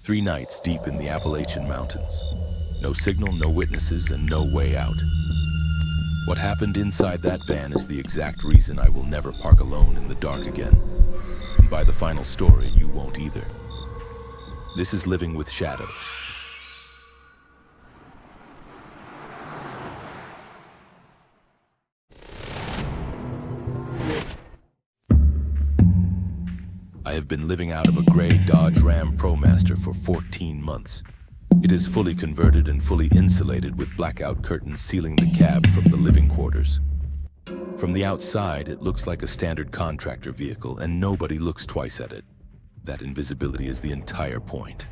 3 nights deep in the Appalachian Mountains. No signal, no witnesses, and no way out. What happened inside that van is the exact reason I will never park alone in the dark again. And by the final story, you won't either. This is Living with Shadows. I have been living out of a gray Dodge Ram ProMaster for 14 months. It is fully converted and fully insulated with blackout curtains sealing the cab from the living quarters. From the outside, it looks like a standard contractor vehicle, and nobody looks twice at it. That invisibility is the entire point.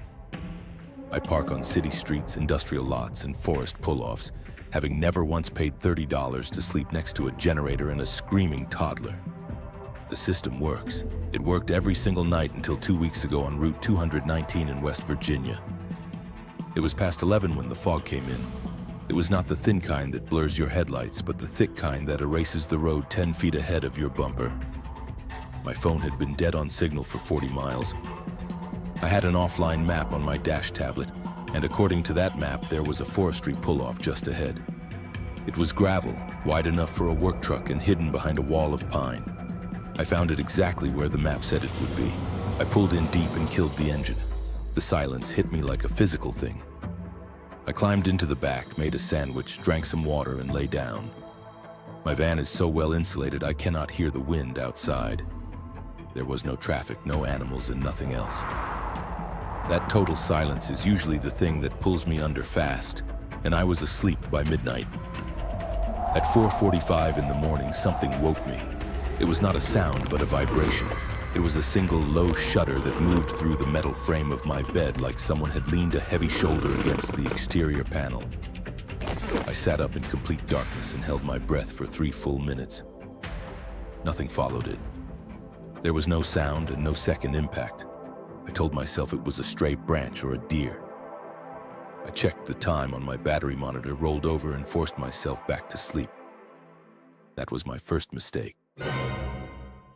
I park on city streets, industrial lots, and forest pull-offs, having never once paid $30 to sleep next to a generator and a screaming toddler. The system works. It worked every single night until 2 weeks ago on Route 219 in West Virginia. It was past 11 when the fog came in. It was not the thin kind that blurs your headlights, but the thick kind that erases the road 10 feet ahead of your bumper. My phone had been dead on signal for 40 miles. I had an offline map on my dash tablet, and according to that map, there was a forestry pull-off just ahead. It was gravel, wide enough for a work truck and hidden behind a wall of pine. I found it exactly where the map said it would be. I pulled in deep and killed the engine. The silence hit me like a physical thing. I climbed into the back, made a sandwich, drank some water, and lay down. My van is so well insulated I cannot hear the wind outside. There was no traffic, no animals, and nothing else. That total silence is usually the thing that pulls me under fast, and I was asleep by midnight. At 4:45 in the morning, something woke me. It was not a sound, but a vibration. It was a single low shudder that moved through the metal frame of my bed like someone had leaned a heavy shoulder against the exterior panel. I sat up in complete darkness and held my breath for 3 full minutes. Nothing followed it. There was no sound and no second impact. I told myself it was a stray branch or a deer. I checked the time on my battery monitor, rolled over, and forced myself back to sleep. That was my first mistake.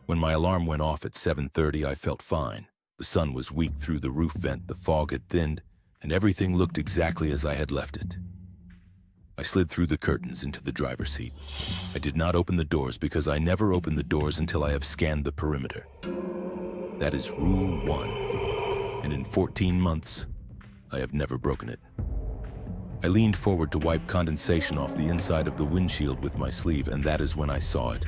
When my alarm went off at 7:30, I felt fine. The sun was weak through the roof vent, the fog had thinned, and everything looked exactly as I had left it. I slid through the curtains into the driver's seat. I did not open the doors because I never open the doors until I have scanned the perimeter. That is rule 1, and in 14 months, I have never broken it. I leaned forward to wipe condensation off the inside of the windshield with my sleeve, and that is when I saw it.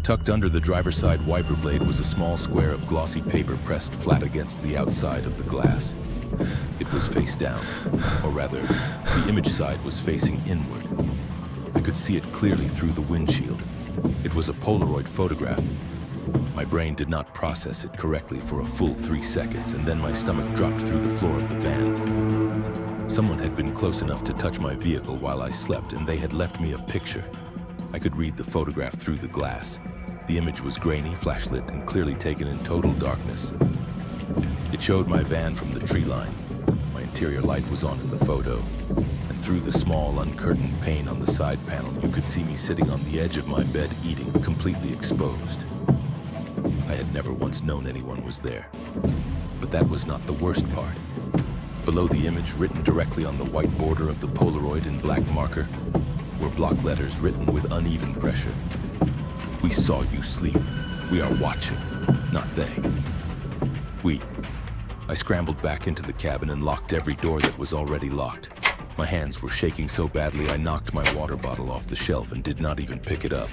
Tucked under the driver's side wiper blade was a small square of glossy paper pressed flat against the outside of the glass. It was face down, or rather, the image side was facing inward. I could see it clearly through the windshield. It was a Polaroid photograph. My brain did not process it correctly for a full 3 seconds, and then my stomach dropped through the floor of the van. Someone had been close enough to touch my vehicle while I slept, and they had left me a picture. I could read the photograph through the glass. The image was grainy, flashlit, and clearly taken in total darkness. It showed my van from the tree line. My interior light was on in the photo, and through the small, uncurtained pane on the side panel, you could see me sitting on the edge of my bed eating, completely exposed. I had never once known anyone was there. But that was not the worst part. Below the image, written directly on the white border of the Polaroid in black marker, were block letters written with uneven pressure. "We saw you sleep. We are watching, not they." We. I scrambled back into the cabin and locked every door that was already locked. My hands were shaking so badly I knocked my water bottle off the shelf and did not even pick it up.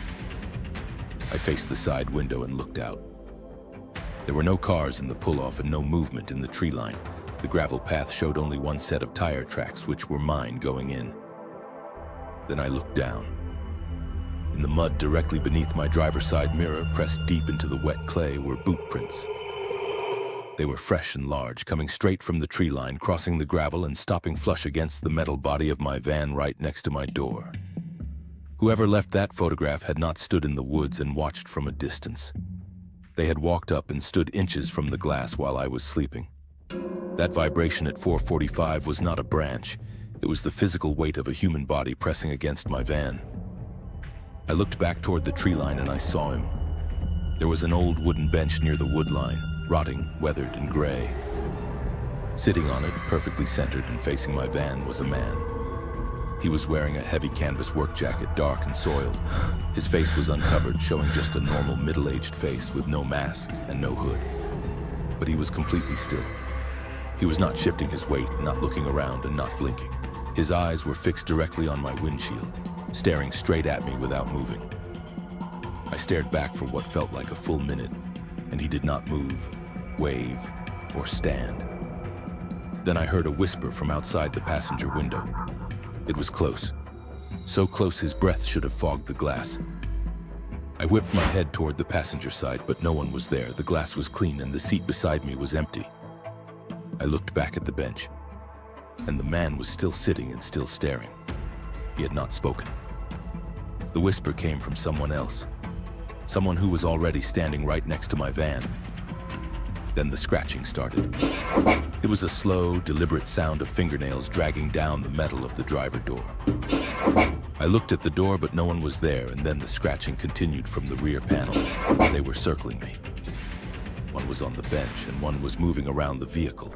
I faced the side window and looked out. There were no cars in the pull-off and no movement in the tree line. The gravel path showed only one set of tire tracks, which were mine going in. Then I looked down. In the mud directly beneath my driver's side mirror, pressed deep into the wet clay, were boot prints. They were fresh and large, coming straight from the tree line, crossing the gravel and stopping flush against the metal body of my van right next to my door. Whoever left that photograph had not stood in the woods and watched from a distance. They had walked up and stood inches from the glass while I was sleeping. That vibration at 4:45 was not a branch. It was the physical weight of a human body pressing against my van. I looked back toward the tree line and I saw him. There was an old wooden bench near the wood line, rotting, weathered, and gray. Sitting on it, perfectly centered and facing my van, was a man. He was wearing a heavy canvas work jacket, dark and soiled. His face was uncovered, showing just a normal middle-aged face with no mask and no hood. But he was completely still. He was not shifting his weight, not looking around, and not blinking. His eyes were fixed directly on my windshield, staring straight at me without moving. I stared back for what felt like a full minute, and he did not move, wave, or stand. Then I heard a whisper from outside the passenger window. It was close. So close his breath should have fogged the glass. I whipped my head toward the passenger side, but no one was there. The glass was clean and the seat beside me was empty. I looked back at the bench, and the man was still sitting and still staring. He had not spoken. The whisper came from someone else, someone who was already standing right next to my van. Then the scratching started. It was a slow, deliberate sound of fingernails dragging down the metal of the driver door. I looked at the door, but no one was there, and then the scratching continued from the rear panel. They were circling me. One was on the bench, and one was moving around the vehicle.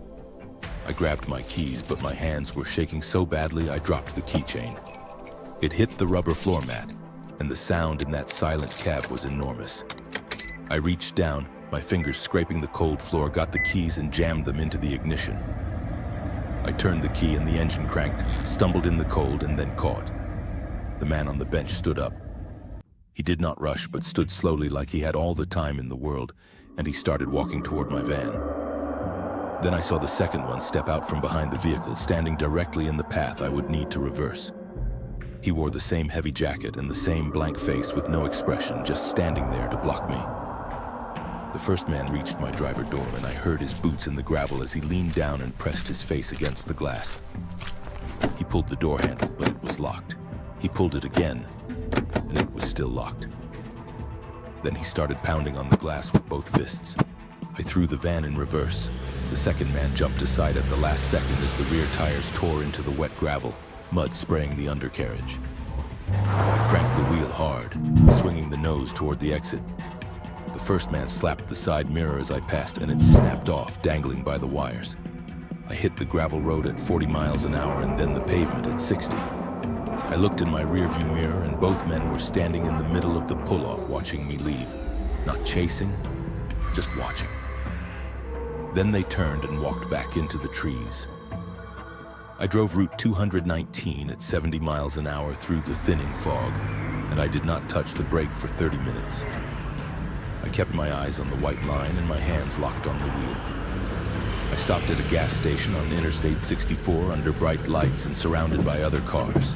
I grabbed my keys, but my hands were shaking so badly I dropped the keychain. It hit the rubber floor mat, and the sound in that silent cab was enormous. I reached down, my fingers scraping the cold floor, got the keys and jammed them into the ignition. I turned the key and the engine cranked, stumbled in the cold, and then caught. The man on the bench stood up. He did not rush, but stood slowly like he had all the time in the world, and he started walking toward my van. Then I saw the second one step out from behind the vehicle, standing directly in the path I would need to reverse. He wore the same heavy jacket and the same blank face with no expression, just standing there to block me. The first man reached my driver door, and I heard his boots in the gravel as he leaned down and pressed his face against the glass. He pulled the door handle, but it was locked. He pulled it again, and it was still locked. Then he started pounding on the glass with both fists. I threw the van in reverse. The second man jumped aside at the last second as the rear tires tore into the wet gravel, mud spraying the undercarriage. I cranked the wheel hard, swinging the nose toward the exit. The first man slapped the side mirror as I passed, and it snapped off, dangling by the wires. I hit the gravel road at 40 miles an hour and then the pavement at 60. I looked in my rearview mirror, and both men were standing in the middle of the pull-off watching me leave. Not chasing, just watching. Then they turned and walked back into the trees. I drove Route 219 at 70 miles an hour through the thinning fog, and I did not touch the brake for 30 minutes. I kept my eyes on the white line and my hands locked on the wheel. I stopped at a gas station on Interstate 64 under bright lights and surrounded by other cars.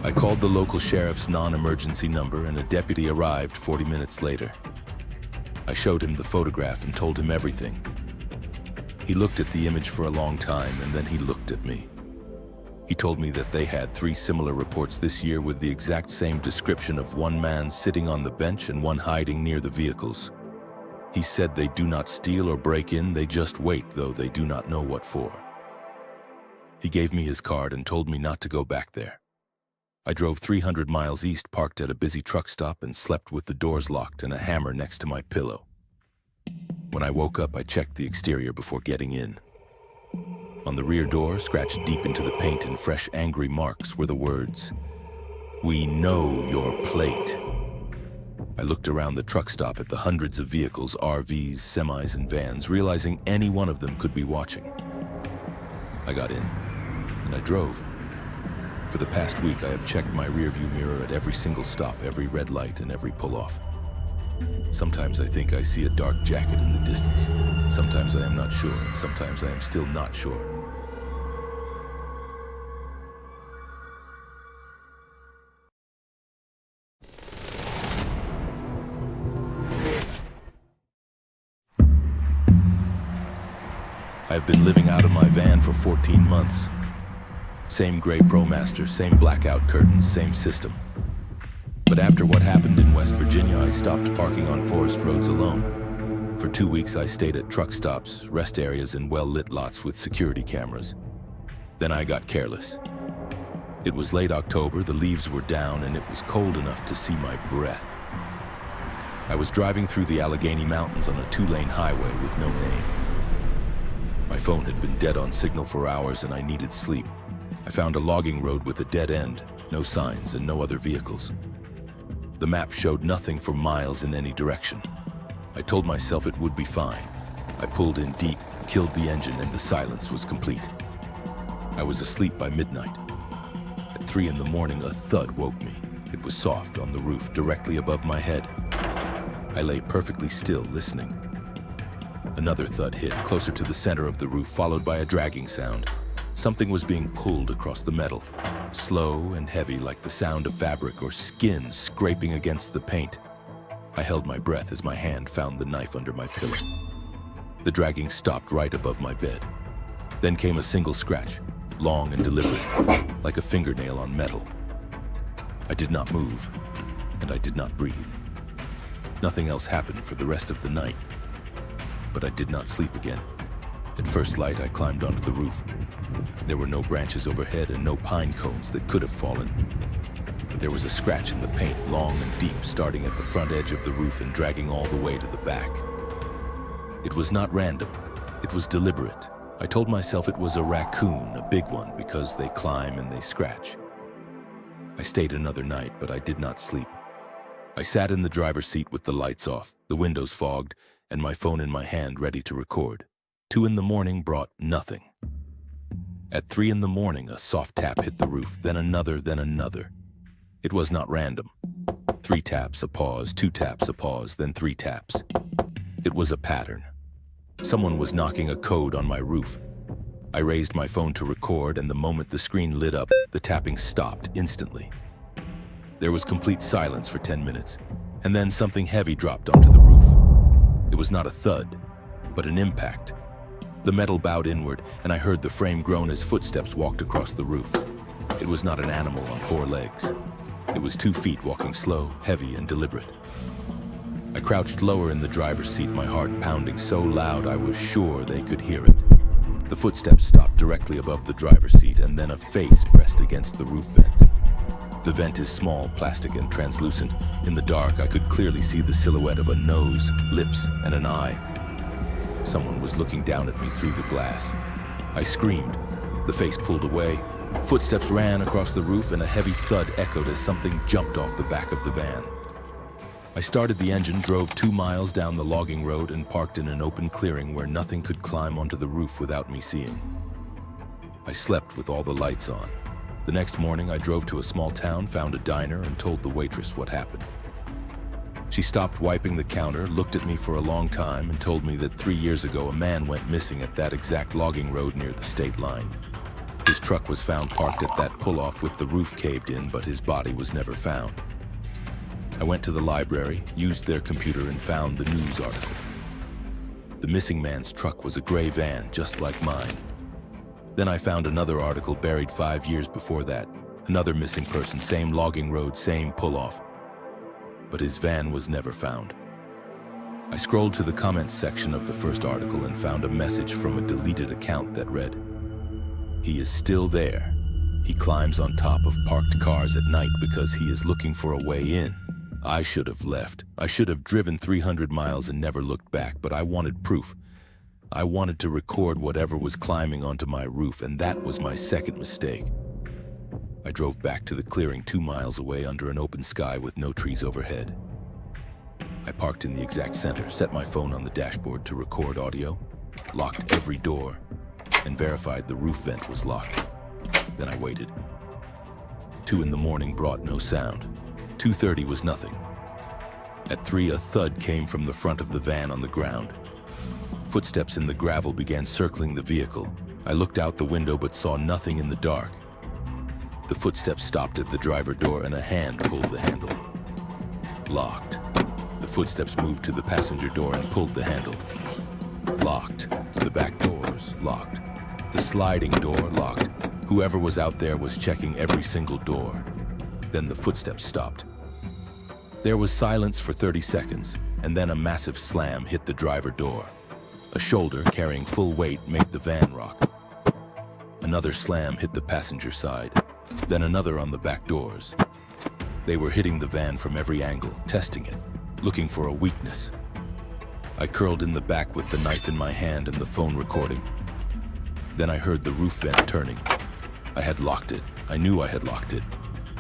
I called the local sheriff's non-emergency number, and a deputy arrived 40 minutes later. I showed him the photograph and told him everything. He looked at the image for a long time, and then he looked at me. He told me that they had 3 similar reports this year with the exact same description of one man sitting on the bench and one hiding near the vehicles. He said they do not steal or break in, they just wait, though they do not know what for. He gave me his card and told me not to go back there. I drove 300 miles east, parked at a busy truck stop, and slept with the doors locked and a hammer next to my pillow. When I woke up, I checked the exterior before getting in. On the rear door, scratched deep into the paint in fresh, angry marks, were the words, "We know your plate." I looked around the truck stop at the hundreds of vehicles, RVs, semis, and vans, realizing any one of them could be watching. I got in, and I drove. For the past week, I have checked my rearview mirror at every single stop, every red light, and every pull-off. Sometimes I think I see a dark jacket in the distance. Sometimes I am not sure, and sometimes I am still not sure. I have been living out of my van for 14 months. Same gray ProMaster, same blackout curtains, same system. But after what happened in West Virginia, I stopped parking on forest roads alone. For 2 weeks, I stayed at truck stops, rest areas, and well-lit lots with security cameras. Then I got careless. It was late October, the leaves were down, and it was cold enough to see my breath. I was driving through the Allegheny Mountains on a 2-lane highway with no name. My phone had been dead on signal for hours and I needed sleep. I found a logging road with a dead end, no signs and no other vehicles. The map showed nothing for miles in any direction. I told myself it would be fine. I pulled in deep, killed the engine, and the silence was complete. I was asleep by midnight. At 3 in the morning, a thud woke me. It was soft on the roof directly above my head. I lay perfectly still, listening. Another thud hit closer to the center of the roof, followed by a dragging sound. Something was being pulled across the metal, slow and heavy like the sound of fabric or skin scraping against the paint. I held my breath as my hand found the knife under my pillow. The dragging stopped right above my bed. Then came a single scratch, long and deliberate, like a fingernail on metal. I did not move, and I did not breathe. Nothing else happened for the rest of the night, but I did not sleep again. At first light, I climbed onto the roof. There were no branches overhead and no pine cones that could have fallen. But there was a scratch in the paint, long and deep, starting at the front edge of the roof and dragging all the way to the back. It was not random. It was deliberate. I told myself it was a raccoon, a big one, because they climb and they scratch. I stayed another night, but I did not sleep. I sat in the driver's seat with the lights off, the windows fogged, and my phone in my hand ready to record. 2 in the morning brought nothing. At 3 in the morning, a soft tap hit the roof, then another, then another. It was not random. 3 taps, a pause, 2 taps, a pause, then 3 taps. It was a pattern. Someone was knocking a code on my roof. I raised my phone to record, and the moment the screen lit up, the tapping stopped instantly. There was complete silence for 10 minutes, and then something heavy dropped onto the roof. It was not a thud, but an impact. The metal bowed inward, and I heard the frame groan as footsteps walked across the roof. It was not an animal on 4 legs. It was 2 feet walking slow, heavy, and deliberate. I crouched lower in the driver's seat, my heart pounding so loud I was sure they could hear it. The footsteps stopped directly above the driver's seat, and then a face pressed against the roof vent. The vent is small, plastic, and translucent. In the dark, I could clearly see the silhouette of a nose, lips, and an eye. Someone was looking down at me through the glass. I screamed. The face pulled away. Footsteps ran across the roof, and a heavy thud echoed as something jumped off the back of the van. I started the engine, drove 2 miles down the logging road, and parked in an open clearing where nothing could climb onto the roof without me seeing. I slept with all the lights on. The next morning, I drove to a small town, found a diner, and told the waitress what happened. She stopped wiping the counter, looked at me for a long time, and told me that 3 years ago a man went missing at that exact logging road near the state line. His truck was found parked at that pull-off with the roof caved in, but his body was never found. I went to the library, used their computer, and found the news article. The missing man's truck was a gray van, just like mine. Then I found another article buried 5 years before that. Another missing person, same logging road, same pull-off. But his van was never found. I scrolled to the comments section of the first article and found a message from a deleted account that read, "He is still there. He climbs on top of parked cars at night because he is looking for a way in. I should have left. I should have driven 300 miles and never looked back, but I wanted proof. I wanted to record whatever was climbing onto my roof, and that was my second mistake." I drove back to the clearing 2 miles away under an open sky with no trees overhead. I parked in the exact center, set my phone on the dashboard to record audio, locked every door, and verified the roof vent was locked. Then I waited. 2 in the morning brought no sound. 2:30 was nothing. At 3, a thud came from the front of the van on the ground. Footsteps in the gravel began circling the vehicle. I looked out the window but saw nothing in the dark. The footsteps stopped at the driver door and a hand pulled the handle. Locked. The footsteps moved to the passenger door and pulled the handle. Locked. The back doors locked. The sliding door locked. Whoever was out there was checking every single door. Then the footsteps stopped. There was silence for 30 seconds, and then a massive slam hit the driver door. A shoulder carrying full weight made the van rock. Another slam hit the passenger side, then another on the back doors. They were hitting the van from every angle, testing it, looking for a weakness. I curled in the back with the knife in my hand and the phone recording. Then I heard the roof vent turning. I had locked it. I knew I had locked it,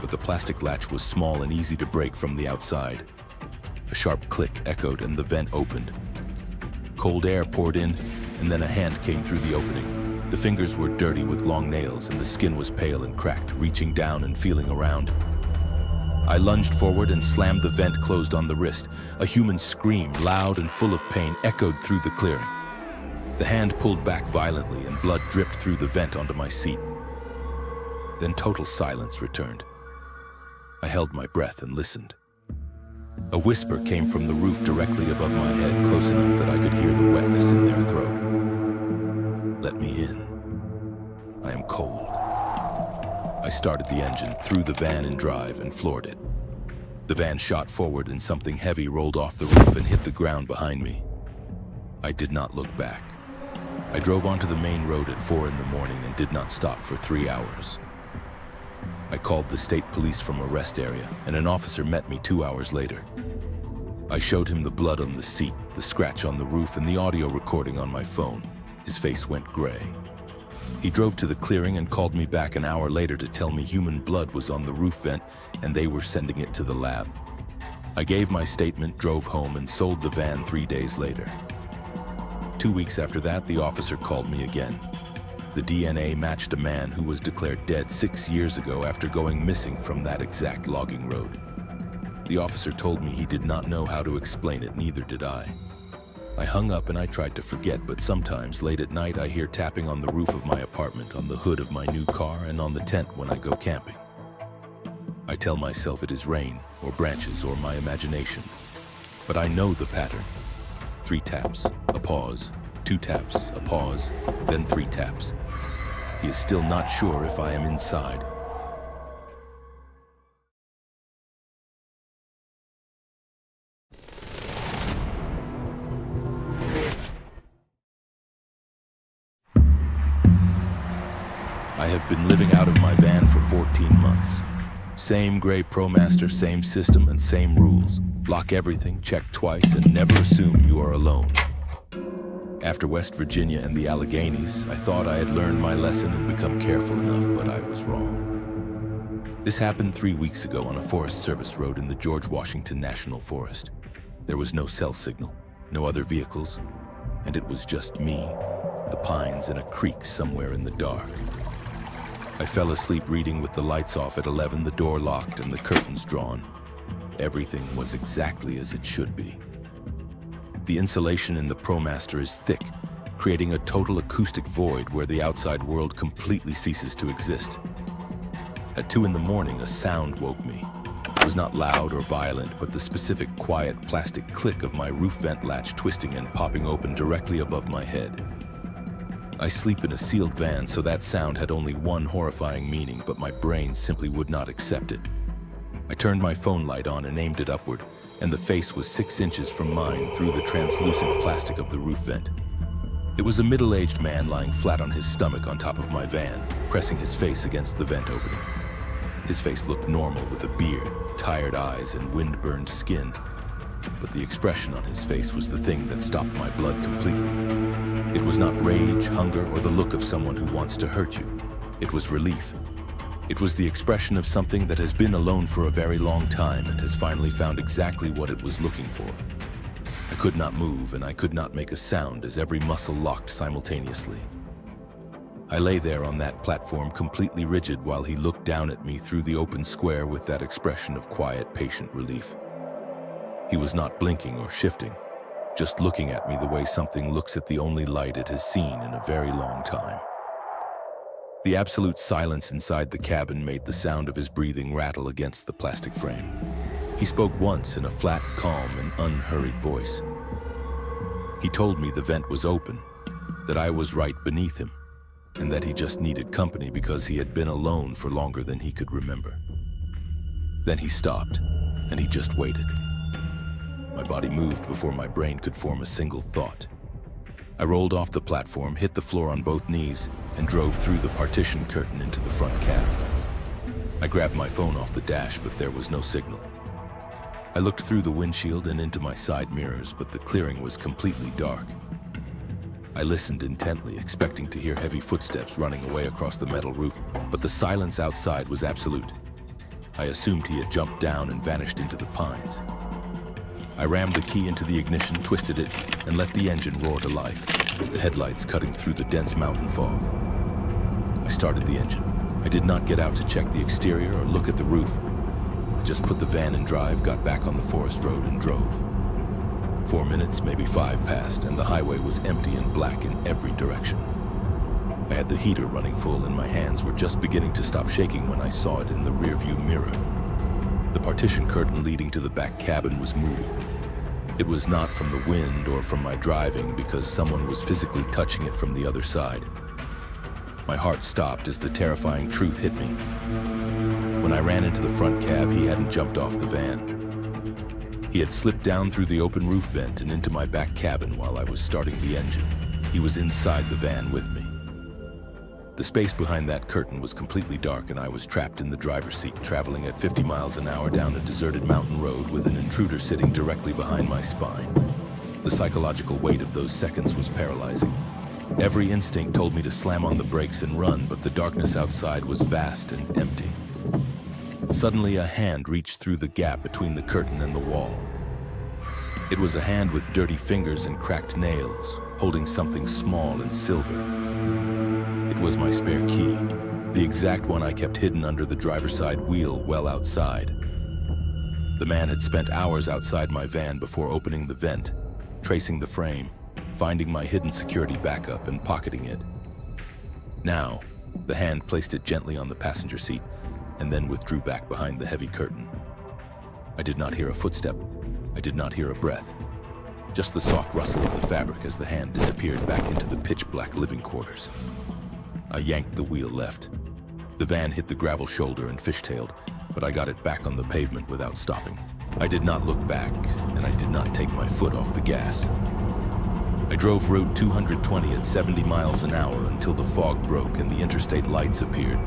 but the plastic latch was small and easy to break from the outside. A sharp click echoed and the vent opened. Cold air poured in, and then a hand came through the opening. The fingers were dirty with long nails, and the skin was pale and cracked, reaching down and feeling around. I lunged forward and slammed the vent closed on the wrist. A human scream, loud and full of pain, echoed through the clearing. The hand pulled back violently, and blood dripped through the vent onto my seat. Then total silence returned. I held my breath and listened. A whisper came from the roof directly above my head, close enough that I could hear the wetness in their throat. "Let me in. I am cold." I started the engine, threw the van in drive, and floored it. The van shot forward and something heavy rolled off the roof and hit the ground behind me. I did not look back. I drove onto the main road at 4 in the morning and did not stop for 3 hours. I called the state police from a rest area, and an officer met me 2 hours later. I showed him the blood on the seat, the scratch on the roof, and the audio recording on my phone. His face went gray. He drove to the clearing and called me back an hour later to tell me human blood was on the roof vent and they were sending it to the lab. I gave my statement, drove home, and sold the van 3 days later. 2 weeks after that, the officer called me again. The DNA matched a man who was declared dead 6 years ago after going missing from that exact logging road. The officer told me he did not know how to explain it, neither did I. I hung up and I tried to forget, but sometimes late at night I hear tapping on the roof of my apartment, on the hood of my new car, and on the tent when I go camping. I tell myself it is rain, or branches, or my imagination. But I know the pattern. 3 taps, a pause, 2 taps, a pause, then 3 taps. He is still not sure if I am inside. I have been living out of my van for 14 months. Same gray ProMaster, same system and same rules. Lock everything, check twice, and never assume you are alone. After West Virginia and the Alleghenies, I thought I had learned my lesson and become careful enough, but I was wrong. This happened 3 weeks ago on a Forest Service road in the George Washington National Forest. There was no cell signal, no other vehicles, and it was just me, the pines, and a creek somewhere in the dark. I fell asleep reading with the lights off at 11, the door locked and the curtains drawn. Everything was exactly as it should be. The insulation in the ProMaster is thick, creating a total acoustic void where the outside world completely ceases to exist. At 2 in the morning, a sound woke me. It was not loud or violent, but the specific quiet plastic click of my roof vent latch twisting and popping open directly above my head. I sleep in a sealed van, so that sound had only one horrifying meaning, but my brain simply would not accept it. I turned my phone light on and aimed it upward, and the face was 6 inches from mine through the translucent plastic of the roof vent. It was a middle-aged man lying flat on his stomach on top of my van, pressing his face against the vent opening. His face looked normal with a beard, tired eyes, and wind-burned skin. But the expression on his face was the thing that stopped my blood completely. It was not rage, hunger, or the look of someone who wants to hurt you. It was relief. It was the expression of something that has been alone for a very long time and has finally found exactly what it was looking for. I could not move and I could not make a sound as every muscle locked simultaneously. I lay there on that platform completely rigid while he looked down at me through the open square with that expression of quiet, patient relief. He was not blinking or shifting, just looking at me the way something looks at the only light it has seen in a very long time. The absolute silence inside the cabin made the sound of his breathing rattle against the plastic frame. He spoke once in a flat, calm, and unhurried voice. He told me the vent was open, that I was right beneath him, and that he just needed company because he had been alone for longer than he could remember. Then he stopped, and he just waited. My body moved before my brain could form a single thought. I rolled off the platform, hit the floor on both knees, and drove through the partition curtain into the front cab. I grabbed my phone off the dash, but there was no signal. I looked through the windshield and into my side mirrors, but the clearing was completely dark. I listened intently, expecting to hear heavy footsteps running away across the metal roof, but the silence outside was absolute. I assumed he had jumped down and vanished into the pines. I rammed the key into the ignition, twisted it, and let the engine roar to life, the headlights cutting through the dense mountain fog. I started the engine. I did not get out to check the exterior or look at the roof. I just put the van in drive, got back on the forest road, and drove. 4 minutes, maybe 5 passed, and the highway was empty and black in every direction. I had the heater running full, and my hands were just beginning to stop shaking when I saw it in the rearview mirror. The partition curtain leading to the back cabin was moving. It was not from the wind or from my driving, because someone was physically touching it from the other side. My heart stopped as the terrifying truth hit me. When I ran into the front cab, he hadn't jumped off the van. He had slipped down through the open roof vent and into my back cabin while I was starting the engine. He was inside the van with me. The space behind that curtain was completely dark, and I was trapped in the driver's seat, traveling at 50 miles an hour down a deserted mountain road with an intruder sitting directly behind my spine. The psychological weight of those seconds was paralyzing. Every instinct told me to slam on the brakes and run, but the darkness outside was vast and empty. Suddenly, a hand reached through the gap between the curtain and the wall. It was a hand with dirty fingers and cracked nails, holding something small and silver. It was my spare key, the exact one I kept hidden under the driver's side wheel well outside. The man had spent hours outside my van before opening the vent, tracing the frame, finding my hidden security backup and pocketing it. Now, the hand placed it gently on the passenger seat and then withdrew back behind the heavy curtain. I did not hear a footstep. I did not hear a breath. Just the soft rustle of the fabric as the hand disappeared back into the pitch-black living quarters. I yanked the wheel left. The van hit the gravel shoulder and fishtailed, but I got it back on the pavement without stopping. I did not look back, and I did not take my foot off the gas. I drove Route 220 at 70 miles an hour until the fog broke and the interstate lights appeared.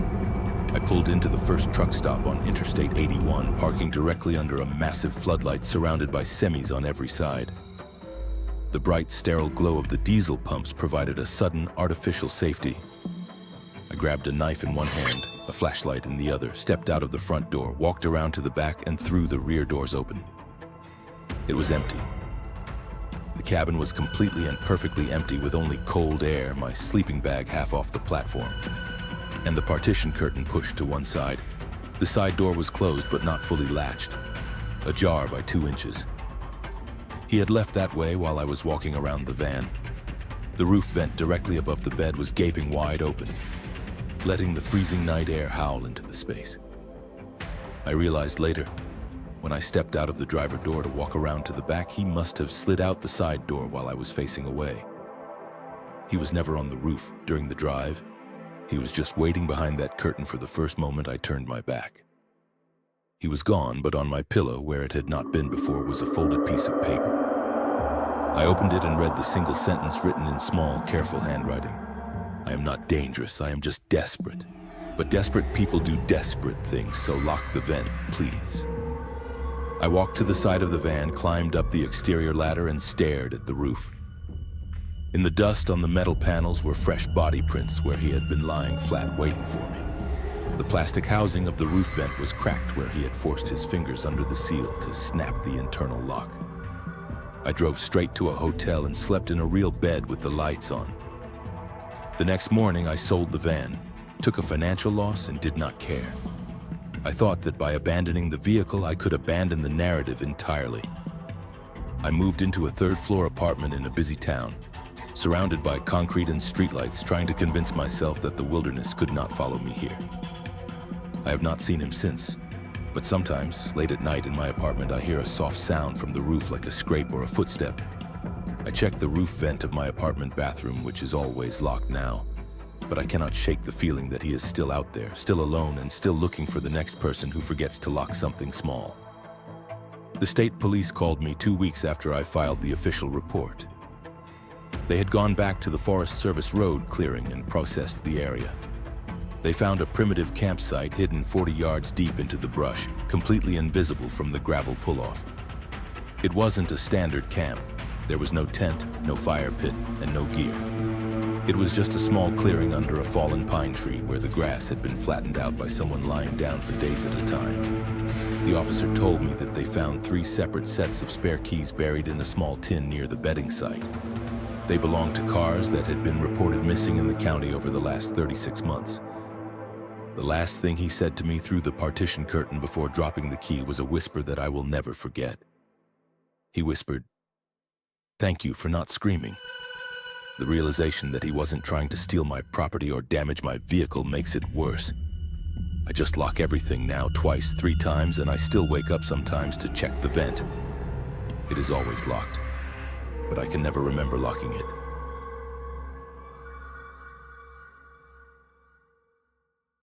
I pulled into the first truck stop on Interstate 81, parking directly under a massive floodlight surrounded by semis on every side. The bright, sterile glow of the diesel pumps provided a sudden, artificial safety. I grabbed a knife in one hand, a flashlight in the other, stepped out of the front door, walked around to the back, and threw the rear doors open. It was empty. The cabin was completely and perfectly empty, with only cold air, my sleeping bag half off the platform, and the partition curtain pushed to one side. The side door was closed but not fully latched, ajar by 2 inches. He had left that way while I was walking around the van. The roof vent directly above the bed was gaping wide open, letting the freezing night air howl into the space. I realized later, when I stepped out of the driver door to walk around to the back, he must have slid out the side door while I was facing away. He was never on the roof during the drive. He was just waiting behind that curtain for the first moment I turned my back. He was gone, but on my pillow, where it had not been before, was a folded piece of paper. I opened it and read the single sentence written in small, careful handwriting. I am not dangerous, I am just desperate. But desperate people do desperate things, so lock the vent, please. I walked to the side of the van, climbed up the exterior ladder, and stared at the roof. In the dust on the metal panels were fresh body prints where he had been lying flat waiting for me. The plastic housing of the roof vent was cracked where he had forced his fingers under the seal to snap the internal lock. I drove straight to a hotel and slept in a real bed with the lights on. The next morning I sold the van, took a financial loss, and did not care. I thought that by abandoning the vehicle I could abandon the narrative entirely. I moved into a third-floor apartment in a busy town, surrounded by concrete and streetlights, trying to convince myself that the wilderness could not follow me here. I have not seen him since, but sometimes, late at night in my apartment, I hear a soft sound from the roof like a scrape or a footstep. I check the roof vent of my apartment bathroom, which is always locked now, but I cannot shake the feeling that he is still out there, still alone, and still looking for the next person who forgets to lock something small. The state police called me 2 weeks after I filed the official report. They had gone back to the Forest Service road clearing and processed the area. They found a primitive campsite hidden 40 yards deep into the brush, completely invisible from the gravel pull-off. It wasn't a standard camp. There was no tent, no fire pit, and no gear. It was just a small clearing under a fallen pine tree where the grass had been flattened out by someone lying down for days at a time. The officer told me that they found 3 separate sets of spare keys buried in a small tin near the bedding site. They belonged to cars that had been reported missing in the county over the last 36 months. The last thing he said to me through the partition curtain before dropping the key was a whisper that I will never forget. He whispered, "Thank you for not screaming." The realization that he wasn't trying to steal my property or damage my vehicle makes it worse. I just lock everything now twice, 3 times, and I still wake up sometimes to check the vent. It is always locked, but I can never remember locking it.